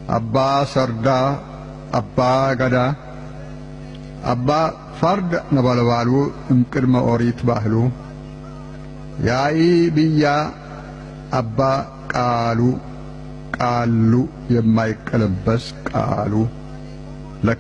Abbaa Sardaa, Abbaa Gadaa, Abbaa Farda Nabalbaluu Inqirma Oriit Bahluu, Yaa'ii Biyyaa, Abbaa Qaaluu, Qaalluu Yemmayiqqalabbas Qaaluu.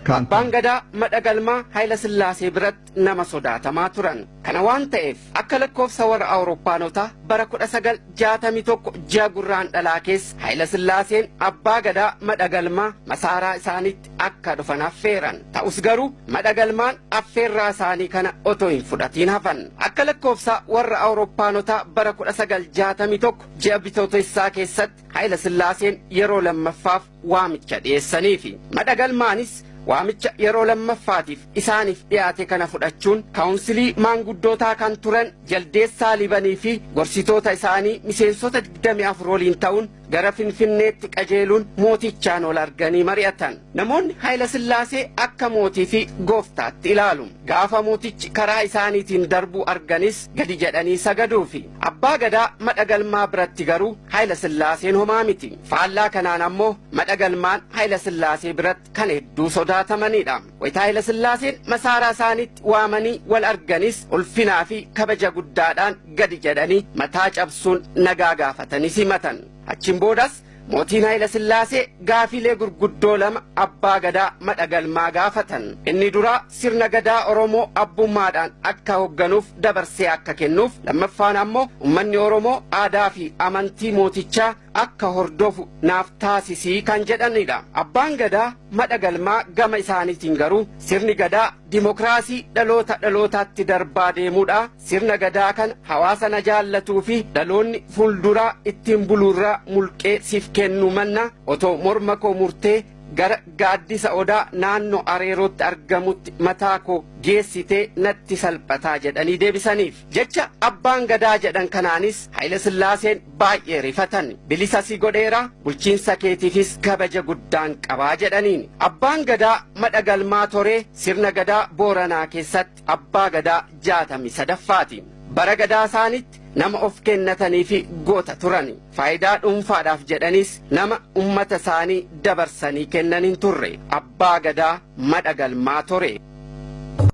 Abbaan Gadaa Madhagalmaa Hayila Sillaasee biratti nama sodaatamaa turan. Kana waan ta'eef akka lakkoofsa warra Awurooppaanotaa bara 1961 ji'a Gurraandhalaa keessa Hayila Sillaaseen Abbaa Gadaa Madhagalmaa masaaraa isaaniitti akka dhufan affeeran. Ta'us garuu Madhagalmaan affeerraa isaanii kana otoo hin fudhatiin hafan. Akka lakkoofsa warra Awurooppaanotaa bara 1961 ji'a Bitootessaa keessatti Hayila Sillaaseen yeroo lammaffaaf waamicha dhiyeessaniifi. Madhagalmaanis waamicha yeroo lammaffaatiif isaaniif dhiyaate kana fudhachuun kaawunsilii maanguddootaa kan turan Jaldeessaa Libanii fi gorsitoota isaanii miseensota 24 waliin ta'uun gara Finfinneetti qajeeluun mootichaan ol arganii mari'atan. Namoonni Hayila Sillaasee akka mootii fi gooftaatti ilaalu. Gaafa mootichi karaa isaaniitiin darbuu arganis gadi jedhanii sagaduufi. Abbaa Gadaa Madhagalmaa biratti garuu Hayila Sillaaseen homaa miti. Faallaa kanaan ammoo Madhagalmaan Hayila Sillaasee biratti kan hedduu sodaatamanidha. Wayita Hayila Sillaaseen masaaraa isaaniitti waamanii wal arganis ulfinaa fi kabaja guddaadhaan gadi jedhanii mataa cabsuun nagaa gaafatanii simatan. Achiin boodas mootiin Hayila Sillaasee gaafilee gurguddoo lama Abbaa Gadaa Madhagalmaa gaafatan. Inni duraa sirna Gadaa Oromoo abbummaadhaan akka hoogganuuf dabarsee akka kennuuf, lammaffaan ammoo uummanni Oromoo aadaa fi amantii mootichaa akka hordofu naaf taasisii kan jedhanidha. Abbaan Gadaa Madhagalmaa gama isaaniitiin garuu sirni Gadaa dimokiraasii dhaloota dhalootaatti darbaa deemuudha. Sirna Gadaa kan hawaasa na jaallatuu fi dhaloonni fuulduraa ittiin buluurraa mulqee siif kennu manna otoo morma koo murtee gara gaaddisa odaa naannoo Areerootti argamutti mataa koo geessitee natti salphataa jedhanii deebisaniif. Jecha Abbaan Gadaa jedhan kanaanis Hayila Sillaaseen baay'ee rifatan. Bilisa si godheera, bulchiinsa keetiifis kabaja guddaan qabaa jedhaniin. Abbaan Gadaa Madhagalmaa Toree sirna Gadaa Booranaa keessatti Abbaa Gadaa 63ffaati. Bara Gadaa isaanitti nama of kennatanii fi goota turani. Faayidaa dhuunfaadhaaf jedhanis nama ummata isaanii dabarsanii kennan hin turre. Abbaa Gadaa Madhagalmaa Toree.